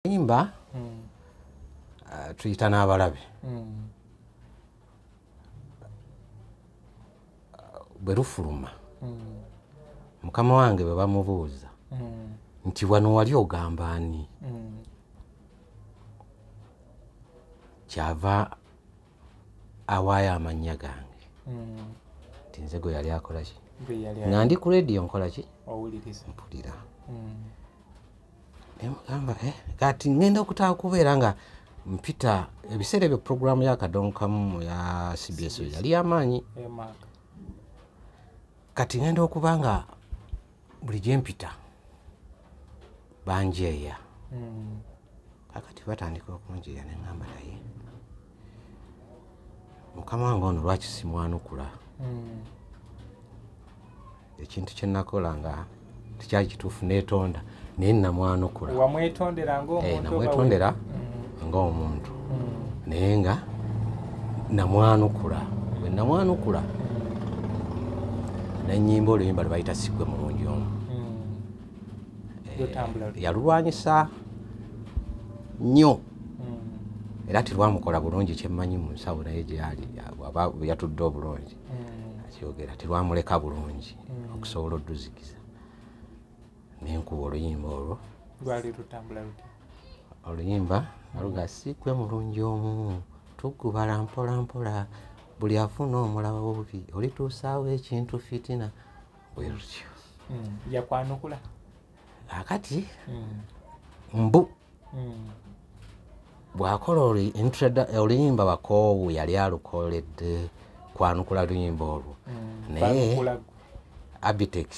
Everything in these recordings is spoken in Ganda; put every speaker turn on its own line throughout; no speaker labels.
oluyimba tuyita n'abalabe bwe lufuluma mukama wange bwe bamubuuza nti wano wali ogamba ani kyava awaayo amannya gange nti nze gwe yali akola ki nga ndi ku rediyo nkola ki mpulira nemugamba kati ngenda okutaka kubeera nga mpita ebiseera ebyo programu yakadonkamu ya CBS yali amaanyi kati ngenda okuba nga buli gye mpita banjeeya kakati batandika okunjeeya neŋŋamba naye mukama wange ono lwaki simwanukula ekintu kye nakola nga tekyali kituufu neetonda naye namwanukula namwetondera ng'omuntu naye nga namwanukula bwe namwanukula n'ennyimba oluyimba lwe bayita Sigwe mulungi omu yalulwanyisa nnyo era tilwamukola bulungi kyemmanyi mu nsawo naye gyali yatudde obulungi akyogera tilwamuleka bulungi okusobola odduzikiza nenkuba oluyimba olwo oluyimba aluga Sigwe mulungi omu tugubala mpola mpola buli afuna omulaba obubi olituusaawo ekintu fitina bwe lutyo
yakwanukula
akati mbu bw'akola oluyimba bakoowu yali alukoledde kwanukula luyimba olwo naye Abitex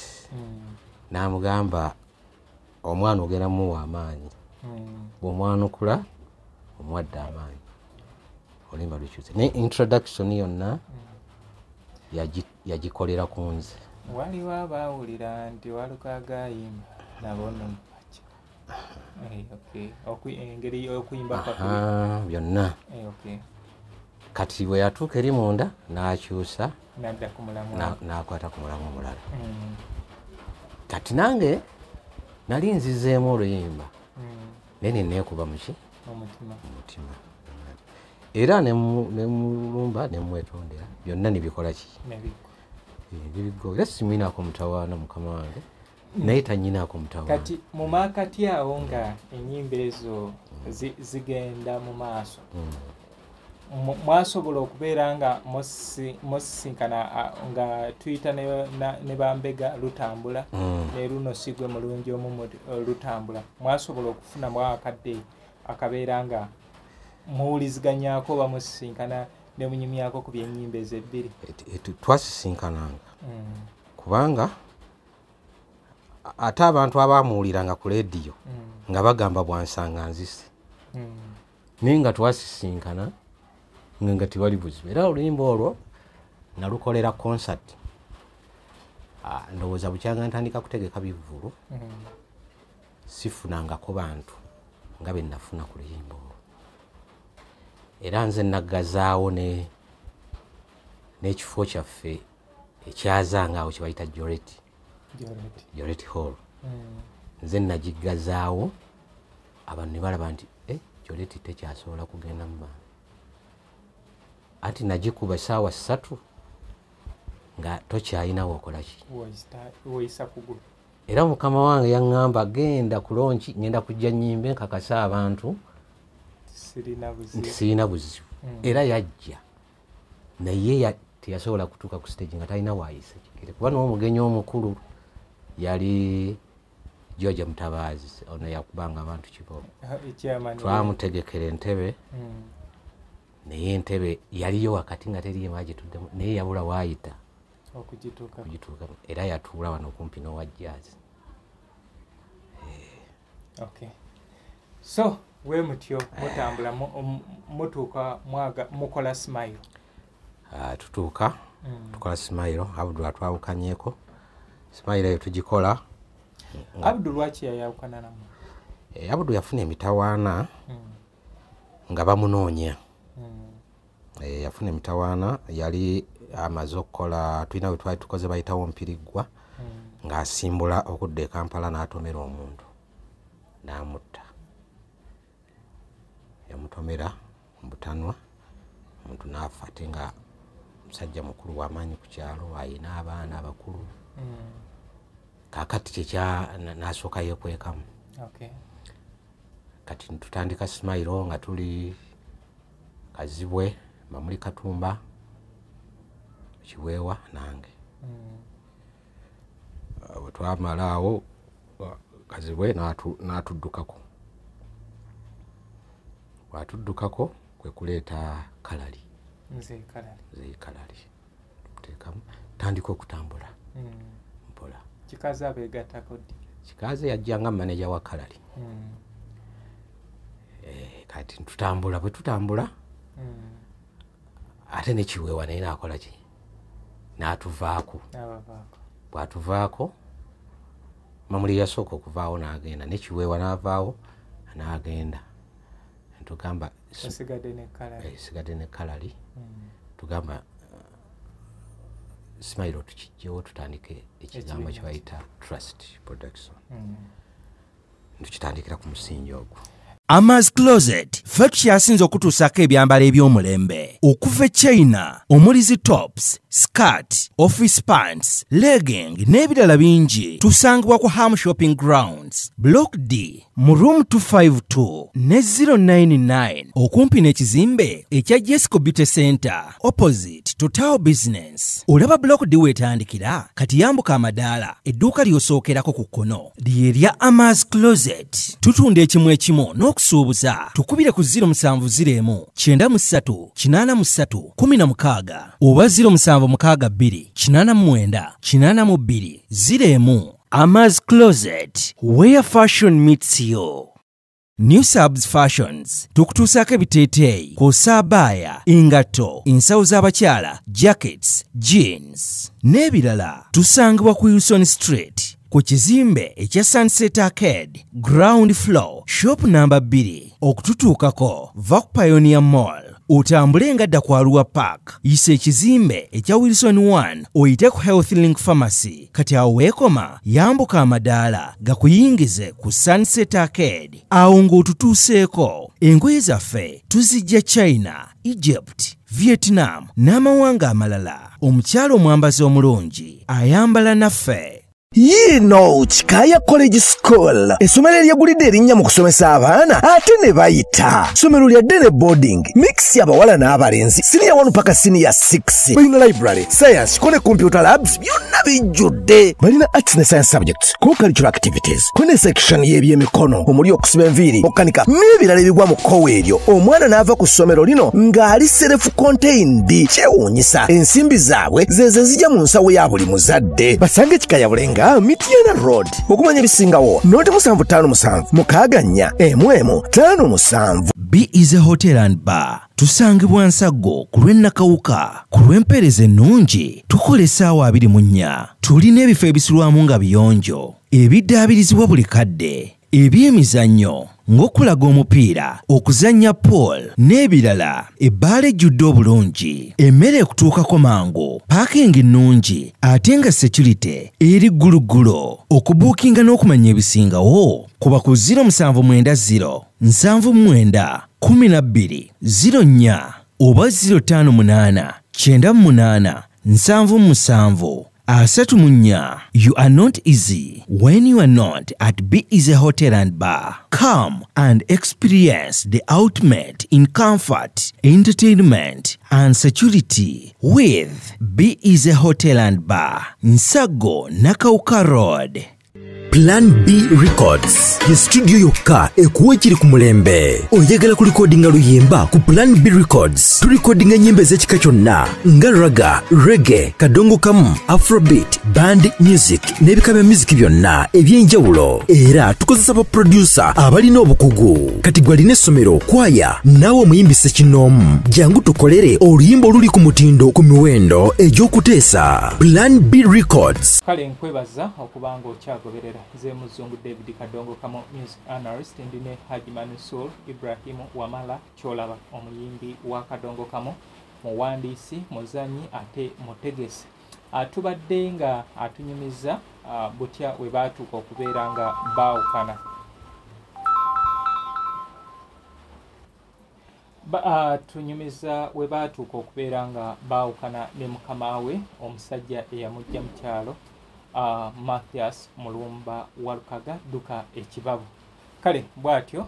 n'amugamba omwana ogenda muwa amaanyi bw'omwanukula omuwadde amaanyi oluyimba lukyuse naye introduction yonna yagikolera ku nze
waliwo abaawulira nti waluka agayimba nabo nno engeri okuyimba
byonna kati bwe yatuuka eri munda n'akyusa n'akwata ku mulamu omulala kati nange nali nzizeemu oluyimba naye neneekuba muki omutima era nemulumba nemwetondera byonna nebikola ki nebigo era simwinaako mutawaana mukama wange naye tanyinaako mutawaana
kati mu maakati awo nga ennyimba ezo zigenda mu maaso mwasobola okubeera nga musisinkana nga tuyita ne bambega lutambula ne luno Sigwe mulungi omu lutambula mwasobola okufunamu akadde akabeera nga muwuliziganyako oba musisinkana ne munyumyako ku byennyimba ezo ebbiri
twasisinkananga kubanga ate abantu abamuwuliranga ku rediyo nga bagamba bwansanga nzise naye nga twasisinkana nga tewali buzibu era oluyimba olwo nalukolera concert ndowooza bukyanga ntandika kutegeka bivvulu sifunangako bantu nga be nafuna ku luyimba olwo era nze naggazaawo n'ekifo kyaffe ekyazanga awo kye bayita Joreti Hall nze nagiggazaawo abantu ne balaba nti Joreti tekyasobola kugenda mu maaso anti nagikuba essaawa 3 nga tokyayinawo okola ki era mukama wange yaŋŋamba genda ku lonki ngenda kujja nnyimba enkakasa abantu nti sirina buzibu era yajja naye teyasobola kutuuka ku stage nga talina waayisa kigere kuba n'omugenyi omukulu yali George Mutabaazi ono yakubanga abantu kibobo twamutegekera entebe naye entebe yaliyo wakati nga teriyo agituddemu naye yabula waayita okugituuka era yatuula wano okumpi n'owajjaazi
so we mutyo mutambula mutuuka mukola Smile
tutuuka tukola Smile Abdul atwawukanyeeko Smile eyo tugikola
Abdul lwaki yayawukana namu
Abdul yafuna emitawaana nga bamunoonya yafuna emitawaana yali amaze okukola tulina bwe twali tukoze bayitawo Mpiriggwa ng'asimbula okudda e Kampala n'atomera omuntu n'amutta bamutomera mubutanwa omuntu n'afa ate nga musajja mukulu w'amaanyi ku kyalo ayina abaana abakulu kakati kyekya n'asooka yeekwekamu kati tutandika Smile nga tuli Kazibwe Mamuli Katumba Kiweewa nange bwe twamala awo Kazibwe n'atuddukako bw'atuddukako kwe kuleeta Kalali nze Kalali tuteekamu tandika okutambula mpola
kikaze abeegattako ddi
kikaze yajja nga maneja wa Kalali kati tutambula bwe tutambula ate ne Kiweewa naye naakola ki n'atuvaako bw'atuvaako Mamuli yasooka okuvaawo n'agenda ne Kiweewa n'avaawo n'agenda tugamba sigadde ne Kalali tugamba Smile tukijjewo tutandike ekigambo kye bayita Trust Production tukitandikira ku musingi ogwo.
Ama's Closet ffe tukyasinza okutuusaako ebyambalo eby'omulembe okuva China omuli tops, skirt, office pants, legging n'ebirala bingi tusangibwa ku Ham Shopping Grounds Block D mu room 252 ne 099 okumpi n'ekizimbe ekya Jesco Beauty Center opposite Total Business. Olaba Block D wetandikira kati yambuka amadaala edduuka ly'osookerako ku kkono ly'erya Ama's Closet. Tutunda ekimu ekimu n'okusuubuza tukubire ku 0701 93 83 16 oba 0762 89 82 01. Ama's Closet, where fashion meets you. New Subs Fashions tukutuusaako ebiteeteeyi kw'ossa abaya, engatto, ensawo z'abakyala, jackets, jeans n'ebirala. Tusangibwa ku Wilson Street ku kizimbe ekya Sunset Arcade ground floor shop number 2. Okututuukako va ku Pioneer Mall otambule ngadda ku Arua Park yise ekizimbe ekya Wilson 1 oyite ku Health Link Pharmacy kati awo weekoma yambuka amadaala gakuyingize ku Sunset Arcade awo ng'otutuuseeko. Engoye zaffe tuzijja China, Egypt, Vietnam n'amawanga amalala. Omukyalo omwambazi omulungi ayambala naffe.
Yino Chikaya College School essomero eryagulidde erinnya mu kusomesa abaana ate ne bayita ssomero lya Dene boarding mix y'abawala n'abalenzi senior 1 paka senior 6 balina library science kone computer labs byonna bijjudde balina arts ne science subjects co-curricular activities kone section y'ebyemikono omuli okusiba enviiri okukanika n'ebirala ebigwa mu kkowe eryo omwana n'ava ku ssomero lino ng'ali self contained kyewuunyisa ensimbi zaabwe ze zijja mu nsawo ya buli muzadde basange Chikaya Bulenga Mitiana Road okumanya ebisingawo noti 757 mukaganya emwemu 57.
B is a hotel and bar. Tusangibwa Nsago ku lw'Ennakawuka ku lw'empeereza ennungi tukola essaawa 24. Tulina ebifo ebisulwamu nga biyonjo ebiddaabirizibwa buli kadde ebyemizannyo ng'okulaga omupiira okuzannya pool n'ebirala. Ebbaala ejjudde obulungi emmere ekutuukako mangu paakingi nnungi ate nga security eri gguluggulo. Okubuukinga n'okumanya ebisingawo kuba ku 0790 79 12 04 oba 058 98 77 34. You are not easy when you are not at B Easy Hotel and Bar. Come and experience the ultimate in comfort, entertainment and security with B Easy Hotel and Bar, Nsago, Nakauka Road.
Plan B Records ye studio yokka ekuwa ekiri ku mulembe. Oyagala ku recordinga luyimba ku Plan B Records tulikodinga nyimbe z'ekika kyonna nga raga, reggae, kadongo kamu, afrobeat, band music n'ebika bya music byonna eby'enjawulo. Era tukozesa ba producer abalina obukugu. Kati gwalina essomero kwaya naawe omuyimbise kinoomu jangu tukolere oluyimba oluli ku mutindo ku miwendo egy'okuteesa. Plan B Records.
Kale nkwebaza okubanga okyagoberera nze muzungu David Kadongo kamo music analyst ndine Haji Mansour Ibrahim Wamala Cholaba omuyimbi wa Kadongo kamo muwandiisi muzanyi ate mutegesi atubadde nga atunyumiza butya we baatuuka okubeera nga baawukana. tunyumiza we baatuuka okubeera nga baawukana ne mukama we omusajja eyamujja mu kyalo Mathias Mulumba Walukaga Duka Ekibabu. Kale bw'atyo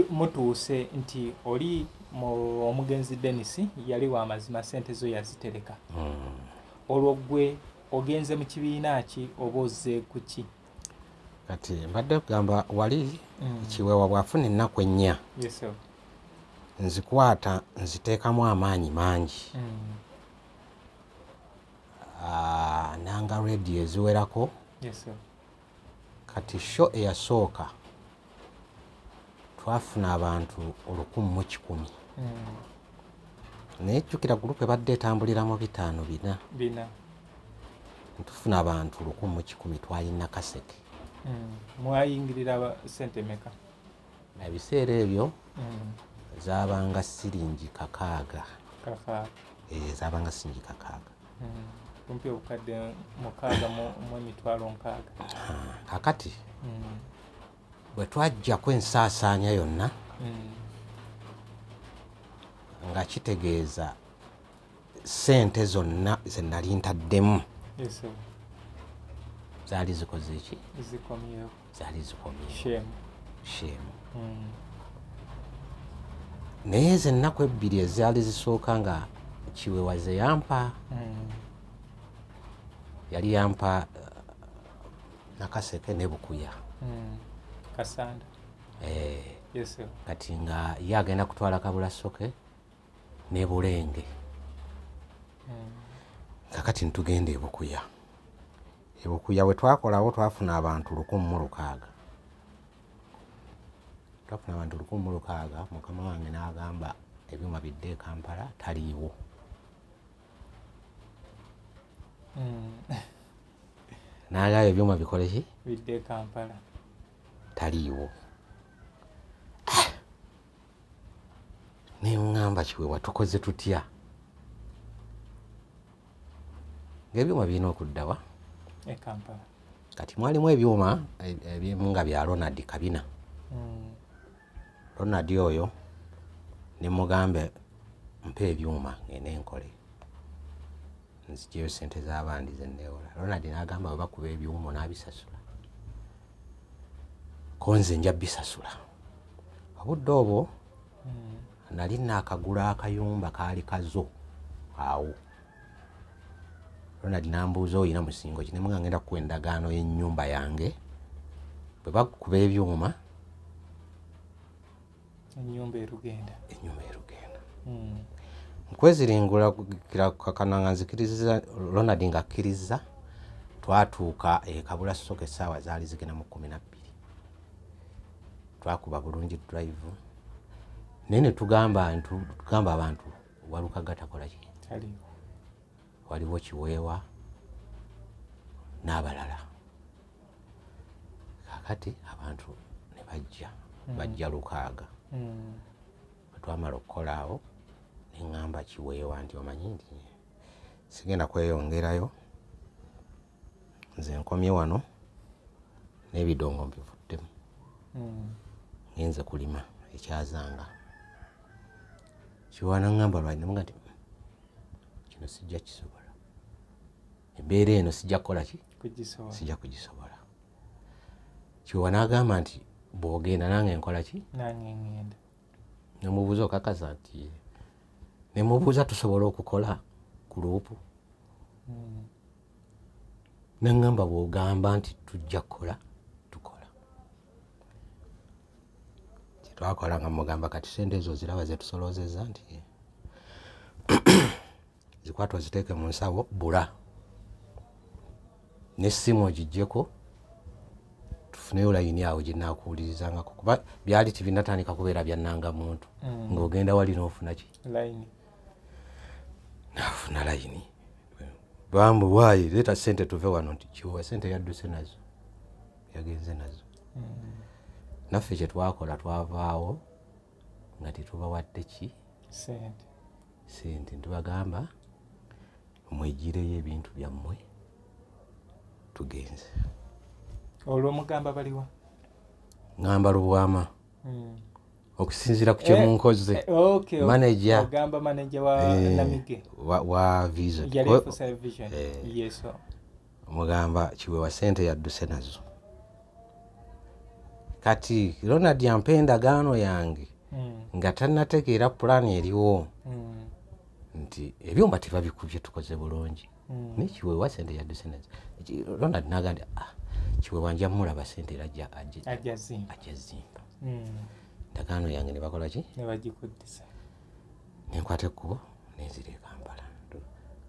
mutuuse nti oli omugenzi Dennis yali wa mazima sente zo yazitereka. Olwo gwe ogenze mu kibiina ki oba ozze ku ki?
Kati mbadde kugamba wali kiweewa bw'afuna ennaku ennya.
Yes sir.
Nzikwata nziteekamu amaanyi mangi. Nanga radio eziwerako.
Yes sir.
Kati show eyasooka twafuna abantu 110. Naye jjukira gurupu ebadde etambuliramu 5
bina.
Tufuna abantu 110 twalina Kaseke.
Mwayingirira sente meka?
Ebiseera ebyo zaabanga siringi 6. Zaabanga siringi 6.
Kumpi obukadde 6 mu emitwalo 6.
Kakati bwe twajjako ensaasaanya yonna nga kitegeeza sente zonna ze nali ntaddemu zaali zikoze ki?
Zikomyewo.
Zaali zikomyewo. Shemu. Naye ezo ennaku 2 ezaali zisooka nga kiweewa ze yampa. Yali yampa Nakaseke ne Bukuya.
Kasanda. Yes sir.
Kati nga ye agenda kutwala Kabulasoke ne Bulenge. Kakati ntugende e Bukuya. E Bukuya we twakolawo twafuna abantu 160. Twafuna abantu 160. Mukama wange n'agamba ebyuma bidde e Kampala taliiwo. N'agamba ebyuma bikole ki?
Bidde Kampala
taliiwo. Ne ngamba kiweewa tukoze tutya? Ng'ebyuma birina okuddawa
e Kampala.
Kati mwalimu ebyuma ebimu nga bya Ronald Kabina. Ronald oyo ne mugambe mpe ebyuma ngende enkole nzijeyo sente z'abandi zenneewola. Ronald n'agamba bwe bakuba ebyuma n'abisasula. Konze nja bisasula. Obudde obwo nali naakagula akayumba kaali kazo awo. Ronald n'ambuuza oyina musingo ki? Ne muga ngenda kukuwa endagaano y'ennyumba yange bwe bakuba ebyuma
ennyumba erugenda.
Nkweziringula kakana nga nzikiriza Ronald nga akkiriza twatuuka Kabulasoke essaawa zaali zigenda mu 12. Twakuba bulungi drive naye ne tugamba abantu Walukaga takola ki?
Taliiwo.
Waliwo Kiweewa n'abalala. Kakati abantu ne bajja Lukaaga. Twamala okukola awo ne ngamba Kiweewa nti omanyi nti sigenda kweyongerayo, nze nkomye wano n'ebidongo mbivuddemu. Ngenze kulima ekyazanga. Kiweewa n'angamba lwanyuma nga nti kino sijja kisobola. Embeera eno sijja kukola ki? Sijja kugisobola. Kiweewa n'agamba nti bw'ogenda nange nkola ki?
Nange ngenda.
Ne mubuuza okakasa nti ne mubuuza tusobola okukola gurupu. Ne ngamba bw'ogamba nti tujja kukola tukola. Twakola nga mugamba kati sente ezo ziraba ze tusoloozezza nti zikwata oziteeke mu nsawo bula. N'essimu ogiggyeko tufuneyo layini awo gye nnaakuwulirizangako kuba byali tibinatandika kubeera byannanga muntu ng'ogenda wali n'ofuna ki?
Layini.
Naafuna layini. Bambu waayi leeta sente tuve wano nti Kiweewa sente yadduse nazo. Yagenze nazo. Naffe kye twakola twavaawo nga tetubawadde ki? Sente. Ntubagamba mwegireyo ebintu byammwe tugenze.
Olwo mugamba baliwa?
Ngamba Lubwama. okusinzira ku kye munkoze
manager ogamba manager wa Namige
wa Vision
yes
mugamba Kiweewa sente yadduse nazo kati Ronald yampenda gano yange nga tannategeera plan eriwo nti ebyuma tebabikubye tukoze bulungi ne Kiweewa sente yadduse nazo Ronald nagamba Kiweewa nja mulaba sente rajja ajazimba Dagano yange ne bakola ki
ne bagikuddisa
nenkwate kubo nezire Kampala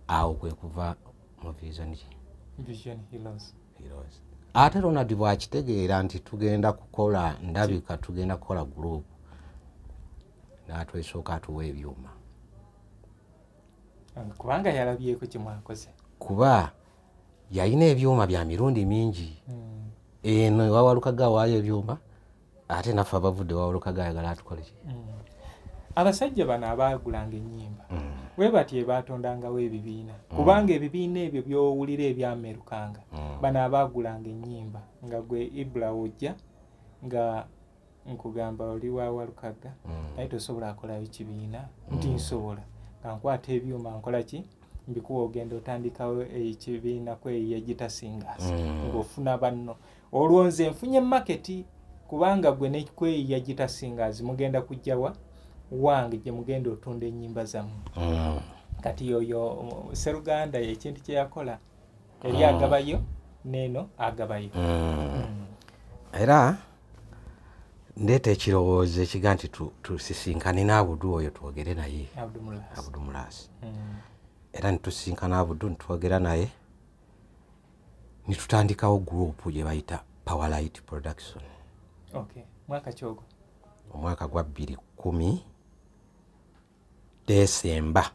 awo kwe kuva mu Vision
Heroes
ate Ronald bwakitegeera nti tugenda kukola ndabika tugenda kukola group n'atwesooka atuwa ebyuma
kubanga yalabyeko kye mwakoze
kuba yalina ebyuma bya mirundi mingi eno wawalukaga waayo ebyuma ate naffe abavudde wawalukaga ayagala atukole ki
abasajja bano abaagulanga ennyimba we batye batondangawo ebibiina kubanga ebibiina ebyo byowulira ebyamerukanga bano abaagulanga ennyimba nga gwe Ibra ojja nga nkugamba oli wawalukaga naye tosobola akolayo kibiina nti nsobola nga nkwata ebyuma nkola ki mbikuwa ogenda otandikawo ekibiina kweyiya Gita Singers ng'ofuna banno olwo nze nfunye maketi kubanga gwe nekweyiya Gita Singers mugenda kujjawa wange gye mugenda otunda ennyimba zammwe kati yoyo Seruganda ekintu kye yakola eri agabayo neno agabayo
era ndeeta ekirowoozo ekiga nti tusisinkane n'Abudu oyo twogere naye Abudu Mulaasi era nitusinkana Abudu nitwogera naye nitutandikawo group gye bayita Powerlight Production
mwaka kyogo
omwaka gwa 2010 Desemba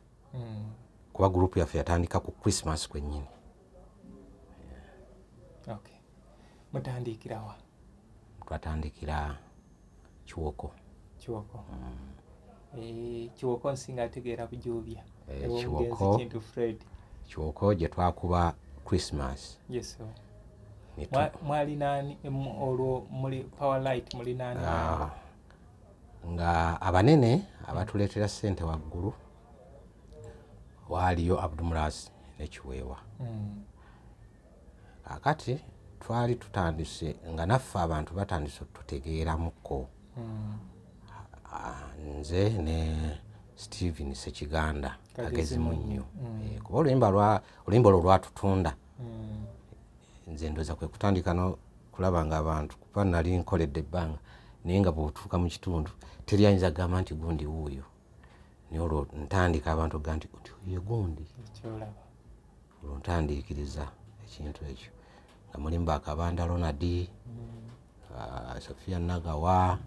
kuba group yaffe yatandika ku Christmas kwennyini
mutandikirawa
twatandikira Kiwoko
Kiwoko nsinga ategeera bujubya
Kiwoko gye twakuba Christmas
mwali nani olwo muli Powerlight muli nani
nga abanene abatuleetera ssente waggulu waaliyo Abudu Mulaasi ne Kiweewa kakati twali tutandise nga naffe abantu batandise tutegeeramuko nze ne Steven Sekiganda Kagezimu nnyo kuba oluyimba olwo lwatutunda nze ndoza kwe kutandika no kulaba nga abantu kuba nali nkoledde ebbanga naye nga bw'otuuka mu kitundu teri ayinza gamba nti gundi wuuyo naye olwo ntandika abantu ga nti ye gundi olwo ntandiikiriza ekintu ekyo nga mulimu Bakabanda Ronald Sofia Nagawa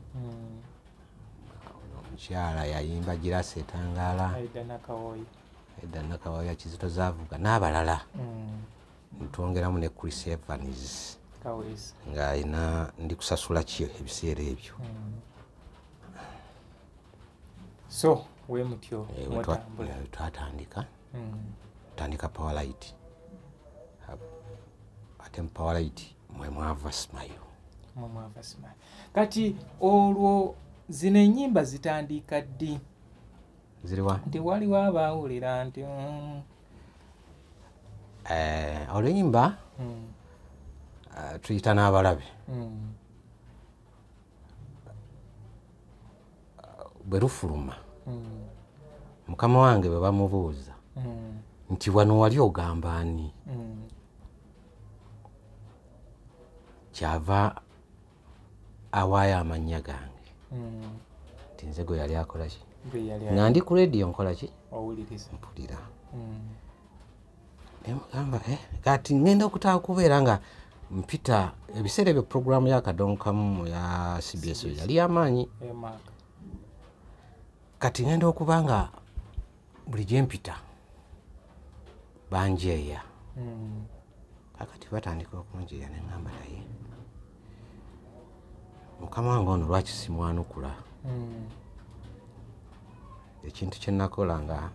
omukyala yayimba Girasa Etangaala Aida Nakawoya Kizito Zaavuga n'abalala ntwongeramu ne Chris Evans nga ayina ndi kusasula ki ebiseera ebyo
so we mutyo
twatandika Powerlight ate mu Powerlight mwe mwava Smile
kati olwo zino ennyimba zitandika ddi
ziriwa
nti waliwo abaawulira nti
oluyimba tuyita n'abalabe bwe lufuluma mukama wange bwe bamubuuza nti wano wali ogamba ani kyava awaayo amannya gange nti nze gwe yali akola ki nga ndi ku rediyo nkola ki mpulira nemugamba kati ngenda okutaka kubeera nga mpita ebiseera ebyo programu yakadonkamu ya CBS yali amaanyi kati ngenda okuba nga buli gye mpita banjeeya kakati batandika okunjeeya neŋŋamba naye mukama wange ono lwaki simwanukula ekintu kye nakola nga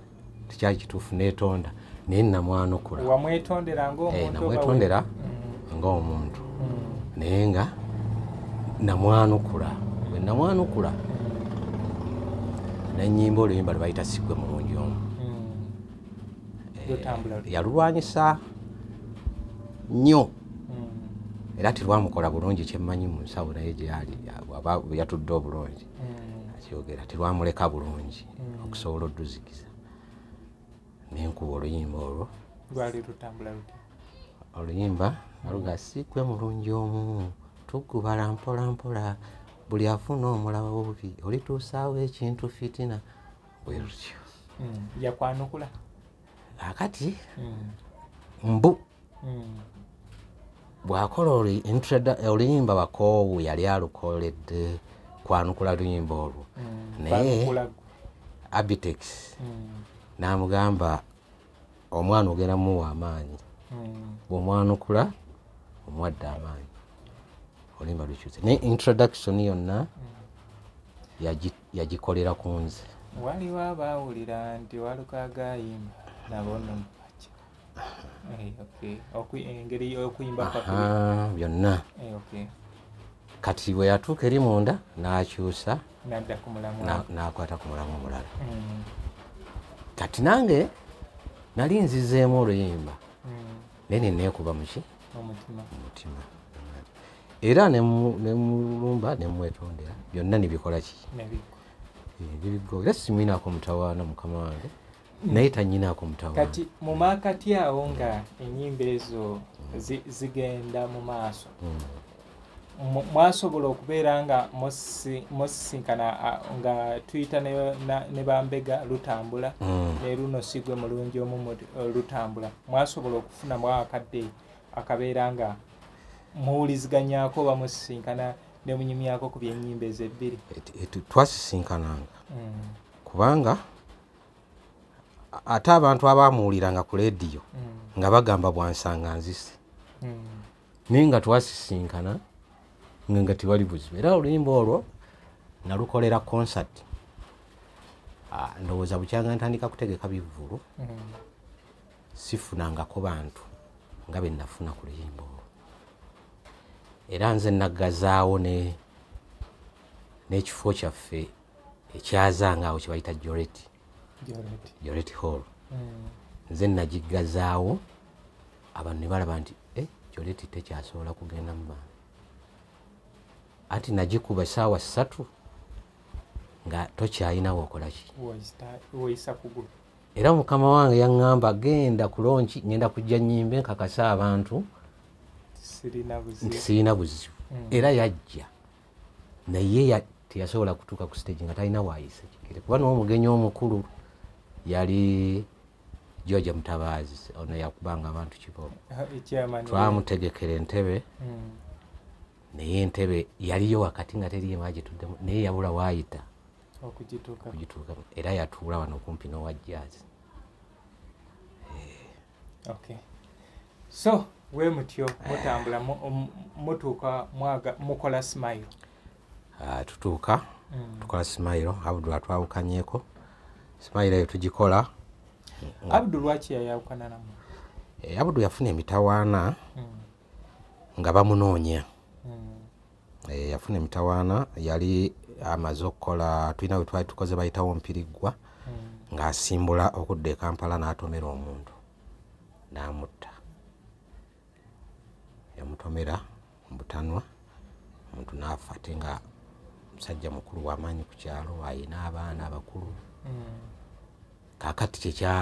tekyali kituufu neetonda naye namwanukula namwetondera ng'omuntu naye nga namwanukula bwe namwanukula nenyimba oluyimba lwebayita sigwe mulungi omu yalulwanyisa nnyo era tilwamukola bulungi kyemmanyi mu nsawo naye gyali yatudde obulungi akyogera tilwamuleka bulungi okusobola odduzikiza nenkuba oluyimba olwo
lwali lutambula luti
oluyimba aluga sigwe mulungi omu tugubala mpola mpola buli afuna omulaba obubi olituusaawo ekintu fitina bwe lutyo
yakwanukula
akati mbu bwakola oluyimba bakoowu yali alukoledde kwanukula luyimba olwo naye Abitex n'amugamba omwana ogenda muwa amaanyi bw'omwanukula omwadde amaanyi oluyimba lukyuse naye introduction yonna yagikolera ku nze
waliwo abaawulira nti walukagayimba nabo nomupaca engeri okuyimba
byonna kati bwe yatuuka eri munda n'akyusa n'akwata ku mulamu omulala kati nange nali nzizeemu oluyimba naye neneekuba muki omutima era nemulumba nemwetondera byonna nebikola ki nebigo era simwinaako mutawaana mukama wange naye tanyinaako mutawaana
kati mu maakati awo nga enyimba ezo zigenda mu maaso mwasobola okubeera nga musisinkana nga tuyita ne bambega lutambula ne luno sigwe mulungi omu lutambula mwasobola okufunamu akadde akabeera nga muwuliziganyako oba musisinkana ne munyumyako ku byenyimba ezo ebbiri
twasisinkananga kubanga ate abantu abamuwuliranga ku leediyo nga bagamba bwansanga nzise naye nga twasisinkana nga tewali buzibu era oluyimba olwo nalukolera concert ndowooza bukyanga ntandika kutegeka bivvulu sifunangako bantu nga be nafuna ku luyimba olwo era nze naggazaawo n'ekifo kyaffe ekyazanga awo kyebayita Joreti Hall nze nagiggazaawo abantu ne balaba nti Joreti tekyasobola kugenda mu maaso ati nagikuba essaawa 3 nga tokyayinawo okolaki era mukama wange yaŋŋamba genda ku lonki ngenda kujja nnyimbe nkakasa abantu nti sirina buzibu era yajja naye teyasobola kutuuka ku stage nga talina waayisa kikere kuba n'omugenyi omukulu yali George Mutabaazi ono yakubanga abantu kibobo twamutegekera entebe naye entebe yaliyo wakati nga teriyo magituddemu naye yabula waayita okugituuka era yatuula wano okumpi n'owajjaazi
so we mutyo mutambula mutuuka mukola smile
tutuuka tukola smile Abdul atwawukanyeeko smile eyo tugikola
Abdul lwaki yayawukana namu
Abdul yafuna emitawaana nga bamunoonya yafuna emitawaana yali amaze okukola tulina we twali tukoze bayitawo mpiriggwa ng'asimbula okudda e Kampala n'atomera omuntu n'amutta yamutomera mu butanwa omuntu n'afa ate nga musajja mukulu w'amaanyi ku kyalo ayina abaana abakulu kaakati kyekya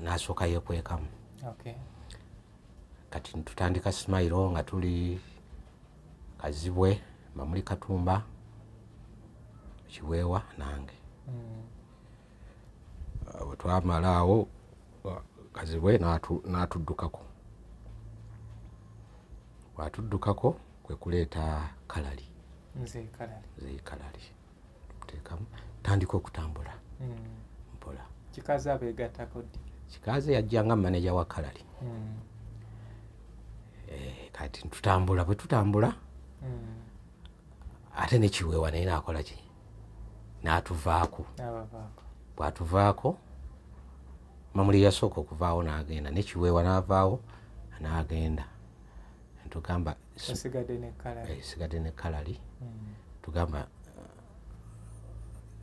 n'asooka yeekwekamu kati tutandika smile nga tuli Kazibwe Mamuli Katumba Kiweewa nange bwe twamala awo Kazibwe n'atuddukako bw'atuddukako kwe kuleeta Kalali
nze
Kalali tuteekamu tandika okutambula mpola
kikaze abeegattako ddi
kikaze yajjanga maneja wa Kalali kati tutambula bwe tutambula ate ne Kiweewa naye n'akola ki n'atuvaako bw'atuvaako Mamuli yasooka okuvaawo n'agenda ne Kiweewa n'avaawo n'agenda tugamba
esigadde ne Kalali
tugamba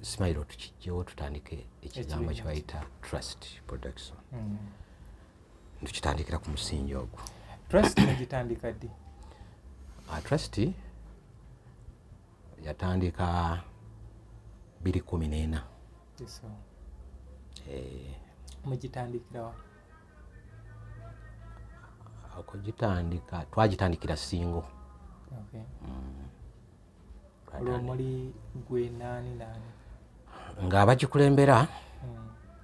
Smile tukijjewo tutandike ekigambo kye bayita trust production. Tukitandikira ku musingi ogwo.
Trust negitandika ddi?
Trust yatandika 2014.
Yes. Mugitandikira wa?
Twagitandikira Singo.
Okay. Olwo muli gwe nani?
Nga abagikulembera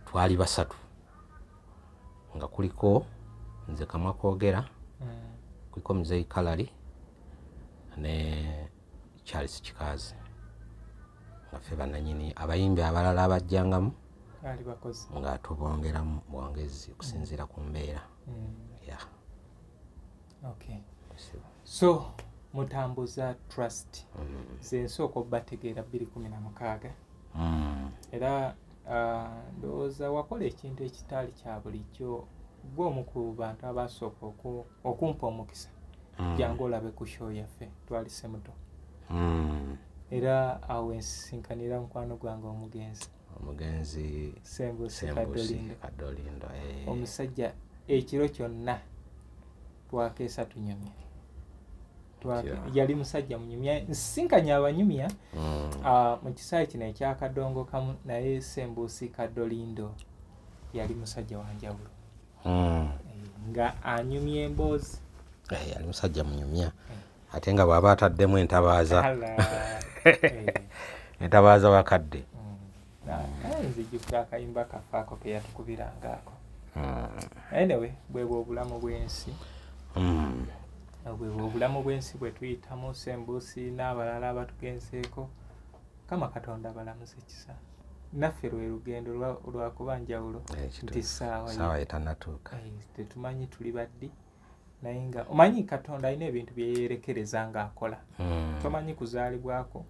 twali basatu. Nga kuliko nze Kamwa Koogera, kuliko Mzee Kalali ne Charles Kikazi. Nga ffe bannannyini abayimbi abalala abajjangamu
ali bakozi
nga tubongeramu bwongezi okusinziira ku mbeera.
Okay. So mutambuza trust ze nsooka obbategeera 2016 era ndowooza wakola ekintu ekitaali kya bulijjo gwe omu ku bantu abasooka okumpa omukisa jangu olabe ku show yaffe twali Semuto era awo ensinkanira mukwano gwange omugenzi Sembusi Kadolindo omusajja ekiro kyonna twakeesa tunyumya. Yali musajja munyumya nsinkanya abanyumya mu kisaawe kino ekyakadongo kamu naye Sembusi Kadolindo yali musajja wanjawulo nga anyumya emboozi.
Yali musajja munyumya ate nga bw'aba ataddemu entabaaza entabaaza wakadde.
Nzijjukira akayimba kafaako ke yatukubirangaako. Anyway, bwebwe obulamu bw'ensi. Bwebwe obulamu bw'ensi bwe tuyitamu Sembusi n'abalala abatugenzeeko. Kama Katonda balamuze kisa. Naffe lwe lugendo lwakuba njawulo nti
saawa etannatuuka.
Tetumanyi tuli baddi naye nga omanyi Katonda alina ebintu bye yeerekereza ng'akola. Tomanyi kuzaalibwako,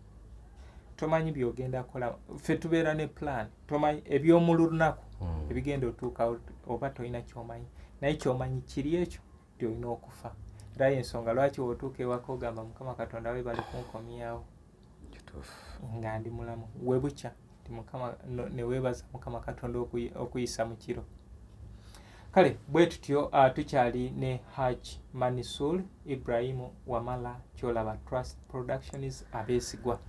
tomanyi byogenda kola. Ffe tubeera ne plan, tomanyi eby'omu lunaku ebigenda otuuka oba tolina ky'omanyi naye ky'omanyi kiri ekyo nti olina okufa. Era y'ensonga lwaki otuuka ewaka ogamba Mukama Katonda we bali kunkomyawo nga ndi mulamu. We bukya Mukama ne weebaza Mukama Katonda okuyisa mu kiro. Kale bwe tutyo tukyali ne Haji Manisul Ibrahim Wamala Kyolaba Trust Productions abeesigwa.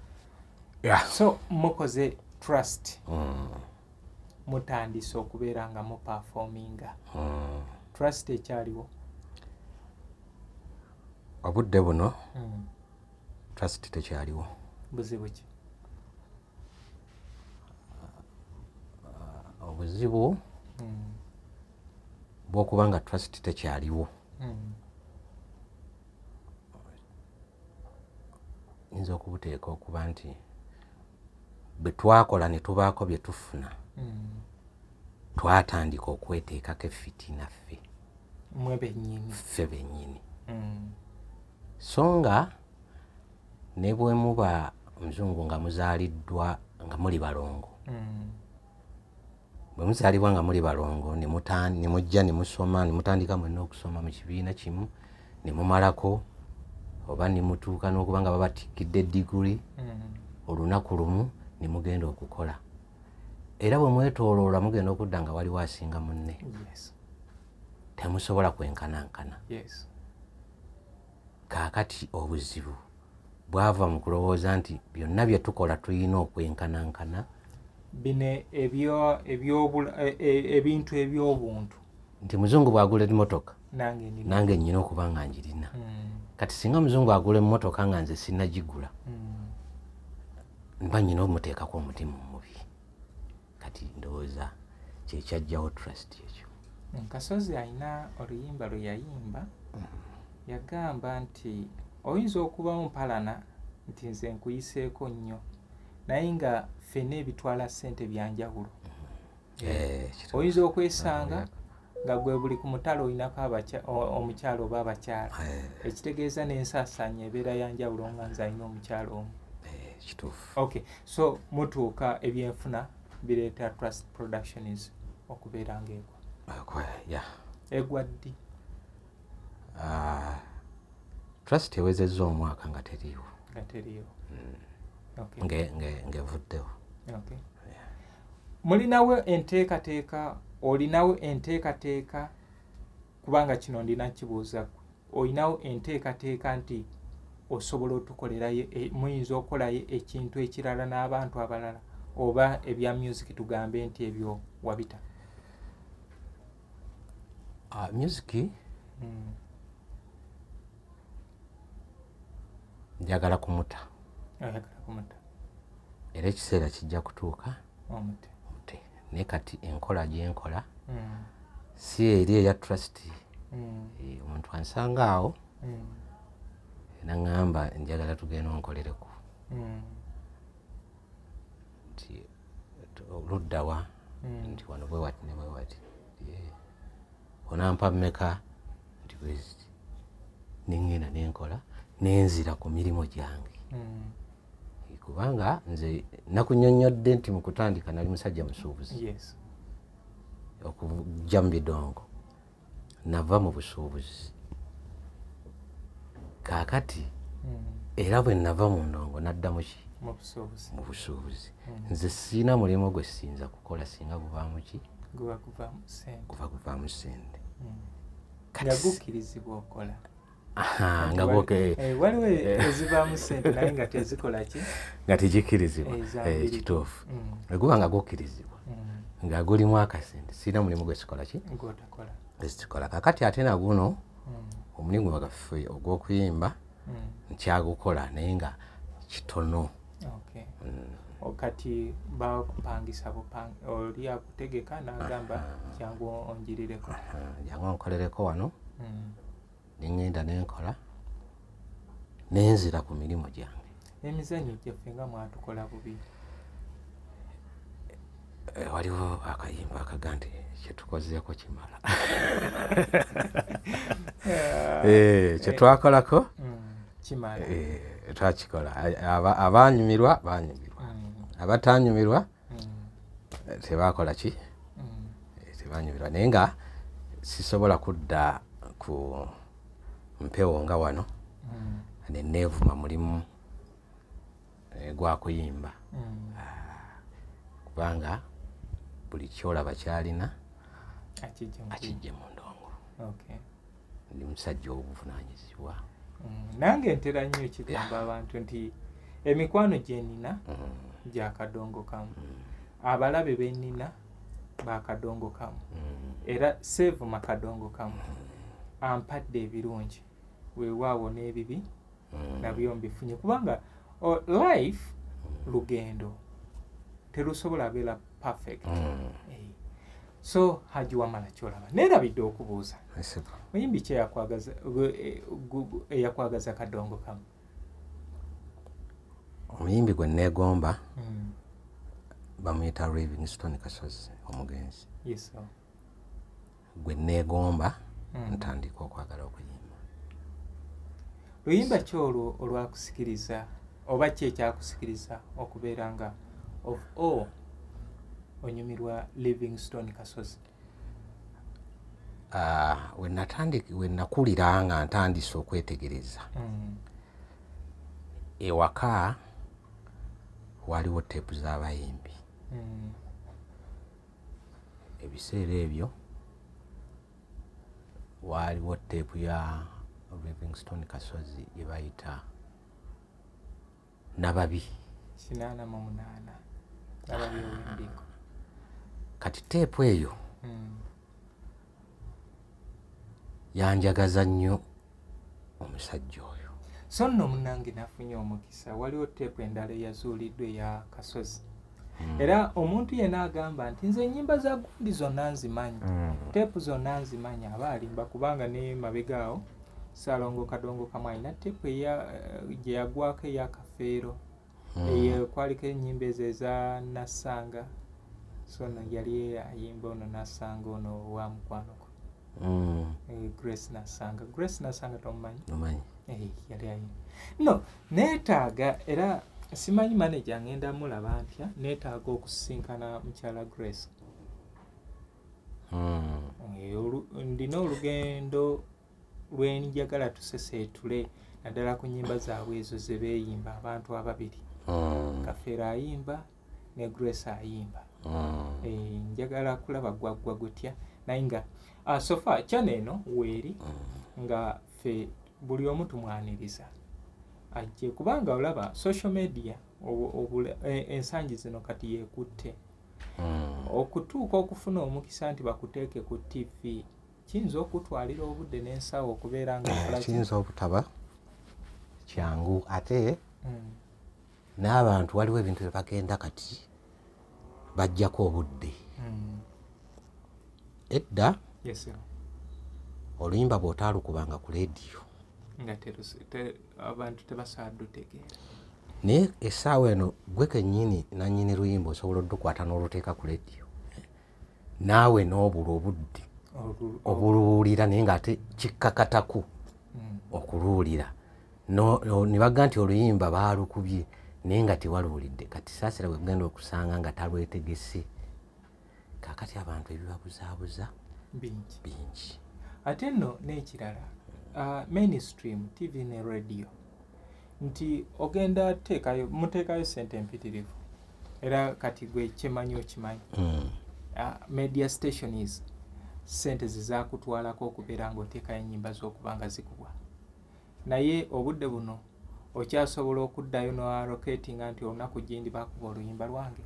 So mukoze trust mutandise okubeera nga mu performinga. Trust ekyaliwo
obudde buno trust tekyaliwo.
Buzibu ki?
Obuzibu bw'okuba nga trust tekyaliwo nza okubuteeka okuba nti bwe twakola ne tubaako bye tufuna twatandika okweteekako effitina ffe bennyini. So nga ne bwe muba Muzungu nga muzaaliddwa nga muli balongo, bwe muzaalibwa nga muli balongo ne mujja ne musoma ne mutandika mwenna okusoma mu kibiina kimu ne mumalako oba ne mutuuka n'okuba nga babatikkidde diguli olunaku lumu ne mugenda okukola. Era bwe mwetooloola mugenda okudda nga waliwo asinga munne. Temusobola kwenkanankana. Kaakati obuzibu bwava mu kulowooza nti byonna bye tukola tulina okwenkanankana.
Bine ebintu eby'obuntu.
Nti Muzungu bw'agula emmotoka
nange
nnyina okuba nga njirina. Kati singa Muzungu agula emmotoka nga nze sinnagigula mba nnyina omuteekako omutima omubi. Kati ndowooza kyekyajjawo trust ekyo.
Kasozi alina oluyimba lwe yayimba yagamba nti oyinza okuba mpalana nti nze nkuyiseeko nnyo naye nga ffenna ebitwala ssente byanjawulo. Oyinza okwesanga nga gwe buli ku mutalo olinako omukyalo oba abakyala. Ekitegeeza n'ensaasaanya ebeera yanjawulo nga nze alina omukyalo omu. Okay, so mutuuka ebyenfuna bireeta Trust Productions okubeera ng'egwa. Egwa ddi?
Trust ewezezza omwaka nga teriiwo.
Okay.
Ng'evuddewo.
Okay. Mulinawo enteekateeka, olinawo enteekateeka kubanga kino ndina kibuuza, olinawo enteekateeka nti osobola otukolerayo muyinza okukolayo ekintu ekirala n'abantu abalala oba ebya music tugambe nti ebyo wabita?
Music njagala kumuta. Era ekiseera kijja kutuuka
omute.
Naye kati enkola gyenkola si eri eya trust. Omuntu ansanga awo naŋŋamba njagala tugenda onkolereku nti oluddawa nti wano bwe wati ne bwe wati onampa mmeka nti bwezi neŋŋenda nenkola nenzira ku mirimu gyange kubanga nze nakunnyonnyodde nti mu kutandika nali musajja musuubuzi. Okujja mu bidongo nava mu busuubuzi kaakati era bwe nava mu ndongo nadda mu busuubuzi. Nze siina mulimu gwe siyinza kukola singa guvaamu ki? Guvaamu ssente.
Nga gukkirizibwa okola.
Nga
waliwo ezivaamu ssente naye nga tezikola ki?
Nga tegikkirizibwa. Kituufu. Guba nga gukkirizibwa nga gulimu akasente siina mulimu gwe sikola ki? Sikola. Kakati ate naguno omulimu gwaffe ogw'okuyimba nkyagukola naye nga kitono.
Kati bakupangisa oli akutegeka n'agamba jangu onjirireko.
Jangu onkolereko wano neŋŋenda nenkola nenzira ku mirimu gyange.
Emizannyo gyaffe nga mwatukola bubi.
Waliwo akayimba akaga nti kyetukozeeko kimala. Kyetwakolako
kimala.
Twakikola. Abanyumirwa banyumirwa, abatanyumirwa tebakola ki? Tebanyumirwa. Naye nga sisobola kudda ku mpewo nga wano neneevuma mulimu gwa kuyimba kubanga buli kyolaba kyalina akijje mu ndongo. Ndi musajja ow'obuvunaanyizibwa.
Nange ntera nnyo kigamba abantu nti emikwano gye nnina gya kadongo kamu, abalabe be nnina ba kadongo kamu, era seevuma kadongo kamu. Ampadde ebirungi weewaawo n'ebibi nabyo mbifunye kubanga life lugendo terusobola beera perfect. So Haji Wamala kyolaba neerabidde okubuuza muyimbi kye eyakwagaza kadongo kamu?
Omuyimbi gwe neegomba bamuyita Livingstone Kasozi omugenzi. Gwe neegomba ntandika okwagala okuyimba.
Luyimba ki olwo olwakusikiriza oba ki ekyakusikiriza okubeera nga of all onyumirwa Livingstone Kasozi?
We nakulira nga ntandise okwetegereza ewaka waliwo teepu z'abayimbi. Ebiseera ebyo waliwo teepu ya Livingstone Kasozi gye bayita Nababi
88 Nababi ow'endiiko.
Kati teepu eyo yanjagaza nnyo omusajja oyo.
So nno munnange nafunye omukisa, waliwo teepu endala eyazuuliddwa eya Kasozi. Era omuntu yenna agamba nti nze ennyimba za gundi zonna nzimanyi, teepu zonna nzimanyi aba alimba kubanga ne mabega awo Ssaalongo Kadongo kamu alina teepu gye yagwako eya Kafeero eyo kwaliko ennyimba ezo eza Nassanga. So no yali ayimba ono Nassanga ono wa mukwano gwe Grace Nassanga tomumanyi? Yali ayimba. No neetaaga era simanyi manager ngenda mulaba ntya neetaaga okusisinkana mukyala Grace. Ndina olugendo lwenjagala tuseseetule naddala ku nnyimba zaabwe ezo ze beeyimba abantu ababiri. Kafeero ayimba ne Grace ayimba. Njagala kulaba gwaggwa gutya naye nga sofa channel eno weeri nga fe buli omu tumwaniriza ajje kubanga olaba social media ensangi zino kati yekutte okutuuka okufuna omukisa nti bakuteeke ku TV kiyinza okutwalira obudde n'ensawo okubeera nga
kiyinza obutaba kyangu ate n'abantu waliwo ebintu bye bagenda kati bajjako obudde edda oluyimba bw'otaalukubanga ku leediyo
abantu tebasaadde otegeera
naye essaawa eno gwe kennyini nannyini luyimba osobola oddukwata n'oluteeka ku leediyo naawe n'obula obudde obuluwulira naye ng'ate kikkakataku okuluwulira ne bagga nti oluyimba baalukubye naye nga tewaluwulidde kati saasira bwe genda okusanga nga talwetegese kakati abantu ebibabuzaabuza bingi
ate nno n'ekirala mainstream TV ne radio nti ogenda muteekayo sente empitirivu era kati gwe kimanyi okimanyi media stations sente zizakutwalako okubeera ng'oteekayo ennyimba z'okuba nga zikubwa naye obudde buno okyasobola okuddayo noalocatinga nti olunaku gyendi bakuba oluyimba lwange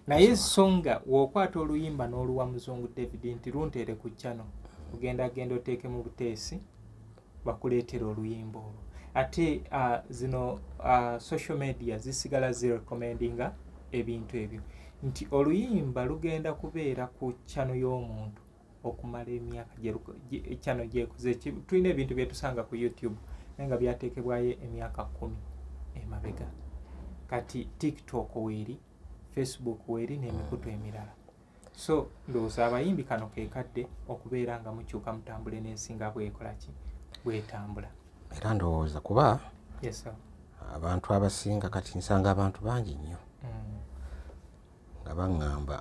naye songa w'okwata oluyimba n'oluwa Muzungu David nti lunteere ku channel ogenda oteeke mu buteesi bakuleetera oluyimba olwo ate zino social media zisigala zirecommendinga ebintu ebyo nti oluyimba lugenda kubeera ku channel y'omuntu okumala emyaka channel gyekuze tulina ebintu byetusanga ku YouTube naye nga byateekebwayo emyaka 10 emabega kati TikTok weeri Facebook weeri n'emikutu emirala so ndowooza abayimbi kano keekadde okubeera nga mukyuka mutambule n'ensinga bwekolaki bwetambula
era ndowooza kuba abantu abasinga kati nsanga abantu bangi nnyo nga baŋŋamba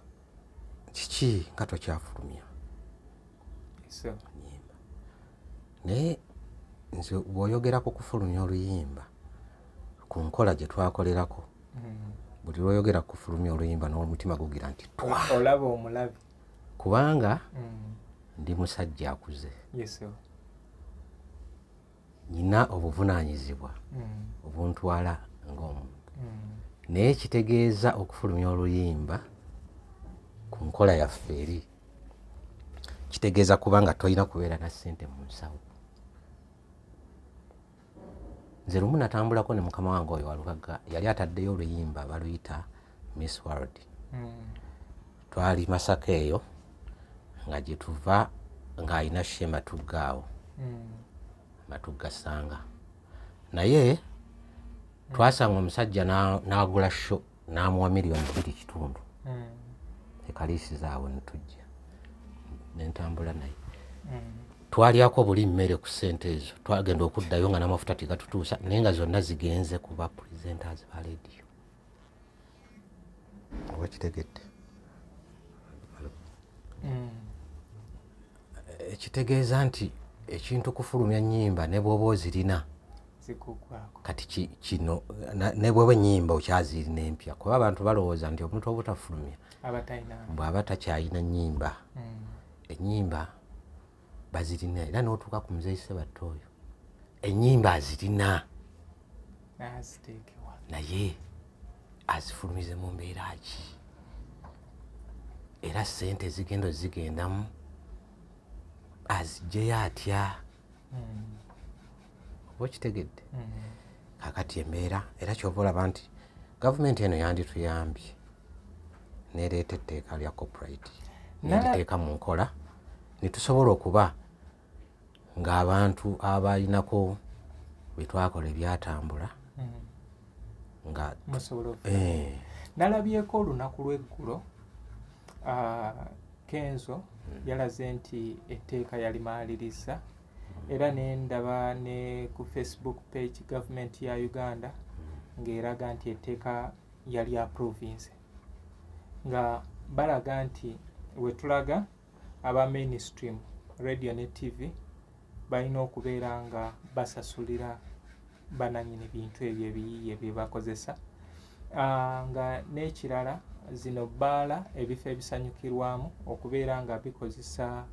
kiki nga tokyafulumya nyimba naye nze bw'oyogera ku kufulumya oluyimba ku nkola gye twakolerako buli lw'oyogera ku kufulumya oluyimba n'omutima gugira nti
olaba omulabi
kubanga ndi musajja akuze nina obuvunaanyizibwa obuntwala ng'omuntu naye kitegeeza okufulumya oluyimba ku nkola yaffe eri kitegeeza kuba nga tolina kubeera na ssente mu nsawo nze lumu natambulako ne mukama wange oyo walugaga yali ataddeyo oluyimba baluyita Miss World twali Masaka eyo nga gye tuva ng'alina Shema tuggaawo matuggasanga naye twasanga omusajja n'agula sho n'amuwa $2,2 ekaliisizaawo netujja nentambula naye twalyako buli mmere ku ssente ezo twagenda okuddayo nga n'amafuta tegatutuusa naye nga zonna zigenze kuba presenters ba leediyo oba kitegedde ekitegeeza nti ekintu kufulumya nnyimba ne bw'oba ozirina kati kino ne bw'oba ennyimba okyazirina empya kuba abantu balowooza nti omuntu obutafulumya bw'aba takyayina nnyimba ennyimba bazirina era n'otuuka ku muzeeyi Ssebatta oyo ennyimba azirina naye azifulumize mu mbeera ki era ssente zigendamu azigyeyo atya oba kitegedde kakati embeera era kyova olaba nti gavumenti eno yandituyambye nereeta etteeka lya copyright neriteeka mu nkola netusobola okuba ng'abantu abalinako betwakola ebyatambula nga
nalabyeko olunaku lw'eggulo Kenzo yalaze nti etteeka yalimaliriza era nendaba ne ku Facebook page gavumenti ya Uganda ng'eraga nti etteeka yali approvinze nga balaga nti wetulaga aba mainstream radio ne TV balina okubeera nga basasulira bananyini bintu ebyo ebiyiiye bye bakozesa nga n'ekirala zino bbaala ebifo ebisanyukirwamu okubeera nga bikozesa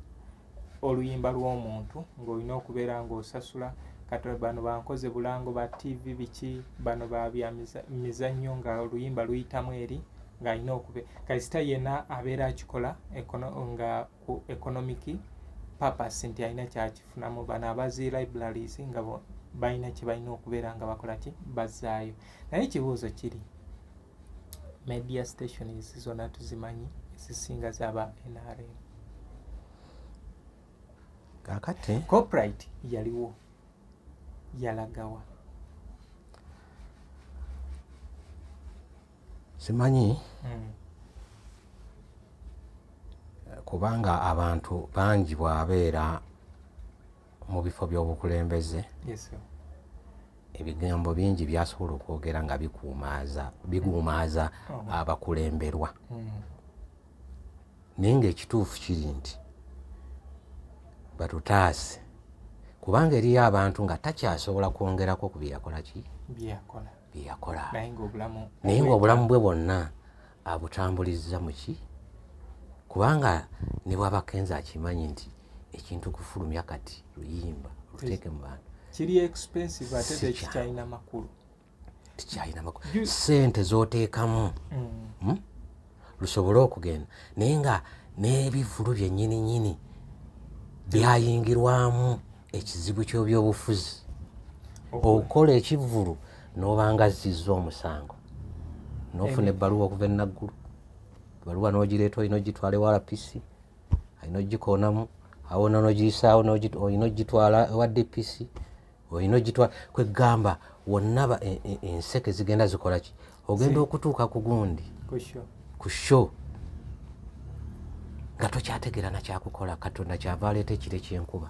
oluyimba lw'omuntu ng'olina okubeera ng'osasula kati bano bankoze bulango ba TV biki bano ba bya mizannyo nga oluyimba luyitamu eri ng'alina okube kasita yenna abeera akikola nga ku economic purpose nti alina kyakifunamu bano abazi libraries nga balina kye balina okubeera nga bakola ki bazzaayo. Naye ekibuuzo kiri media stations zonna tuzimanyi ezisinga zaba NRM.
Kakati
copyright yaliwo yalagawa
simanyi kubanga abantu bangi bwabeera mu bifo by'obukulembeze ebigambo bingi byasobola okwogera nga biguumaaza abakulemberwa naye ng'ekituufu kiri nti batutaase kubanga eriyo abantu nga takyasobola kwongerako ku byeyakola naye ng'obulamu bwe bwonna abutambuliza mu ki kubanga ne bwabakenza akimanyi nti ekintu kufulumya kati luyimba luteeke mu bantu
kiri expensive ate tekikyalina makulu
sente z'oteekamu lusobole okugenda naye nga n'ebivulu byennyini byayingirwamu ekizibu ky'ebyobufuzi okukola ekivulu n'obanga zizza omusango n'ofuna ebbaluwa okuva enaggulu ebbaluwa n'ogireeta olina ogitwala ewa RPC olina ogikoonamu awona n'ogiyisaawo olina ogitwala ewa DPC olina ogitwala kwegamba wonna enseke zigenda zikola ki ogenda okutuuka ku gundi ku show nga tokyategeera nakyakukola katonda kyava aleeta ekire ky'enkuba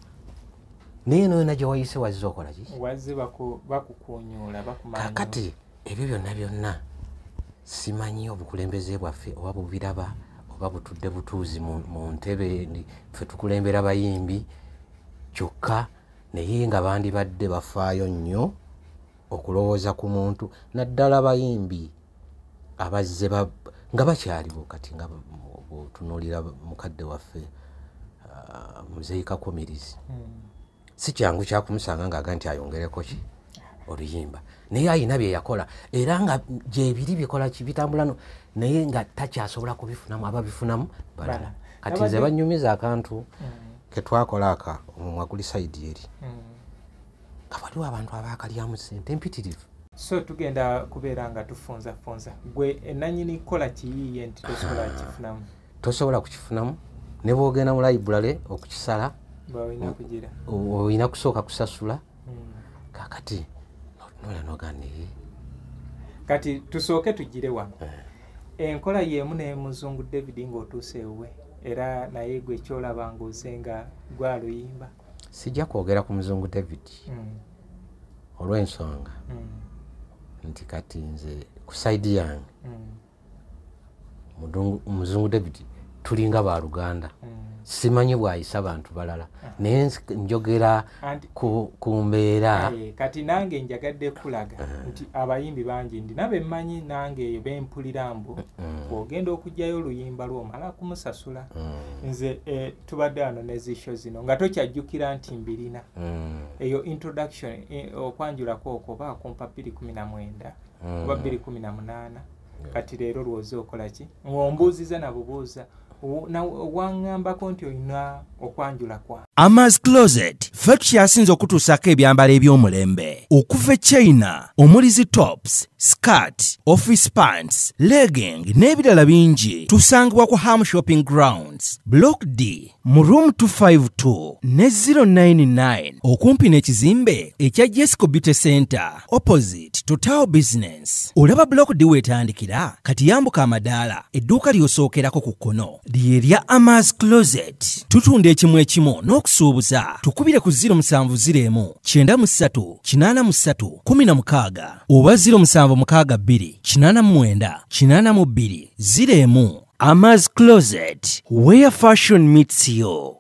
naye noyona gye wayise wazze okola ki
wazze bakukunyuula bakumanya
kakati ebyo byonna simanyi obukulembeze bwaffe oba bubiraba oba butudde butuuzi mu ntebe ffe tukulembera bayimbi kyokka naye nga bandibadde bafaayo nnyo okulowooza ku muntu naddala bayimbi abazze nga bakyaliwo kati nga tunuulira mukadde waffe Muzeeyi Kakomirizi si kyangu kyakumusanga ng'aga nti ayongereko ki oluyimba naye ayina bye yakola era nga gyebiri bikola bitambula naye nga takyasobola kubifunamu ababifunamu balala kati nze banyumiza akantu ketwakola omumwa guli sayidi eri nga waliwo abantu abaakalyamu ssente empitirivu
so tugenda kubeera nga tufunzafunza gwe enanyini kukola kiyiiye nti
tosobola kukifunamu ne bwogenda mu library okukisala olina kusooka kusasula kakati nolanogane
kati tusooke tugire wano enkola y'emu ne Muzungu David ng'otuuse ewe era naye gwe kyolaba ng'oze nga gwaluyimba
sijja kwogera ku Muzungu David olw'ensonga nti kati nze ku saidi yange Muzungu David tulinga baluganda simanyi bwayisa abantu balala naye njogera ku mbeera
kati nange njagadde kulaga nti abayimbi bangi ndina bemmanyi nange eyo bempulira mbu bw'ogenda okugyayo oluyimba lw'omala kumusasula nze tubadde wano n'ezisho zino nga tokyajjukira nti mbirina eyo introduction okwanjulako okwo baakumpa 219 oba 218 kati leero lwoze okola ki ng'ombuuziza nabubuuza wangambako nti olina okwanjula kwa
Amaz Closet ffe tukyasinza okutuusako ebyambalo eby'omulembe okuva China omuli tops, skirt, office pants, legging n'ebirala bingi tusangibwa ku Ham Shopping Grounds Block D mu room 252 ne 099 okumpi n'ekizimbe ekya Jesco Beauty Center opposite Total Business. Olaba Block D wetandikira kati yambuka amadaala edduuka ly'osookerako ku kkono lyerya Amaz Closet. Tutunda ekimu n'okusuubuza tukubire ku 0701 93 83 16 oba 0762 89 82 01. Amaz Closet, where fashion meets you.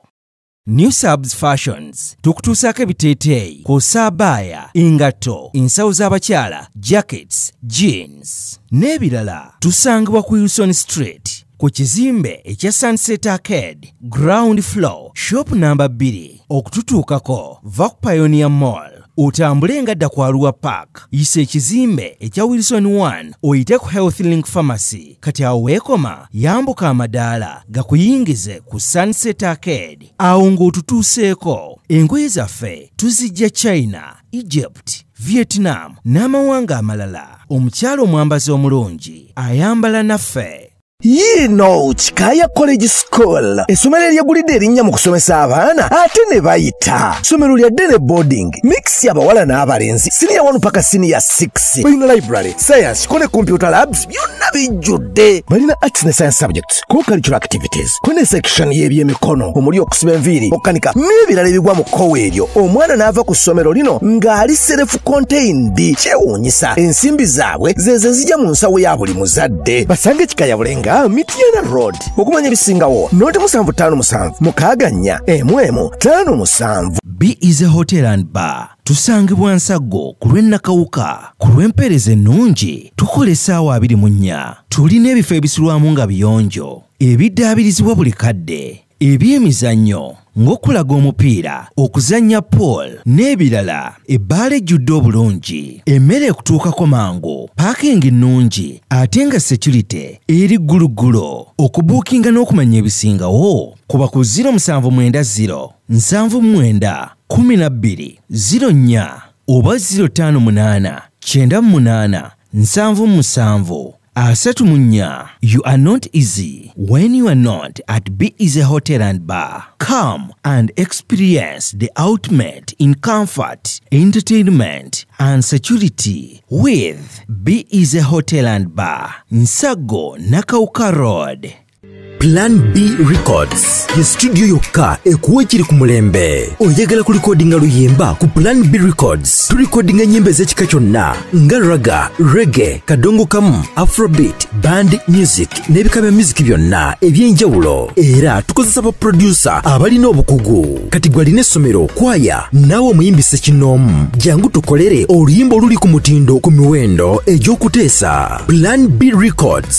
New Subs Fashions tukutuusaako ebiteeteeyi kw'ossa abaya, engatto, ensawo z'abakyala, jackets, jeans n'ebirala. Tusangibwa ku Wilson Street ku kizimbe ekya Sunset Arcade ground floor shop number 2. Okututuukako va ku Pioneer Mall, otambule ngadda ku Arua Park, yisa ekizimbe ekya Wilson 1 oyite ku Health Link Pharmacy. Kati awo weekoma yambuka amadaala gakuyingize ku Sunset Arcade, awo ng'otutuuseeko. Engoye zaffe tuzijja China, Egypt, Vietnam n'amawanga amalala. Omukyala omwambazi omulungi ayambala naffe.
Yino Chikaya College School essomero eryegulidde erinnya mu kusomesa abaana ate ne bayita. Ssomero lya Dene Boarding, mix y'abawala n'abalenzi, senior 1 paka senior 6. Balina library, science, kone computer labs, byonna bijjudde. Balina arts ne science subjects, co-curricular activities, kone section y'ebyemikono, omuli okusiba enviiri, okukanika n'ebirala ebigwa mu kkowe eryo. Omwana n'ava ku ssomero lino ng'ali self-contained. Kyewuunyisa, ensimbi zaabwe ze zijja mu nsawo ya buli muzadde. Basange Chikaya Bulenga Mitiana Road. Okumanya ebisingawo noti 757 mukaganya emwemu 57.
Be Easy Hotel and Bar tusangibwa Nsago ku lw'Ennakawuka. Ku lw'empeereza ennungi tukola essaawa 24. Tulina ebifo ebisulwamu nga biyonjo, ebiddaabirizibwa buli kadde, ebyemizannyo ng'okulaga omupiira, okuzannya pool n'ebirala. Ebbaala ejjudde obulungi, emmere ekutuukako mangu, paakingi ennungi ate nga security eri gguluggulo. Okubuukinga n'okumanya ebisingawo kuba ku 070 79 12 04 oba 058 98 77 34. You are not easy when you are not at Be Easy Hotel and Bar. Come and experience the ultimate in comfort, entertainment and security with Be Easy Hotel and Bar, Nsago, Nakauka Road.
Plan B Records ye studio yokka ekuwa ekiri ku mulembe. Oyagala ku recordinga luyimba ku Plan B Records. Tu recordinga nyimbe z'ekika kyonna nga raga, reggae, kadongo kamu, afrobeat, band music n'ebika bya music byonna eby'enjawulo. Era tukozesa ba producer abalina obukugu. Kati gwalina essomero, kwaya, naawe omuyimbise kinoomu. Jangu tukolere oluyimba oluli ku mutindo ku miwendo egy'okuteesa. Plan B Records.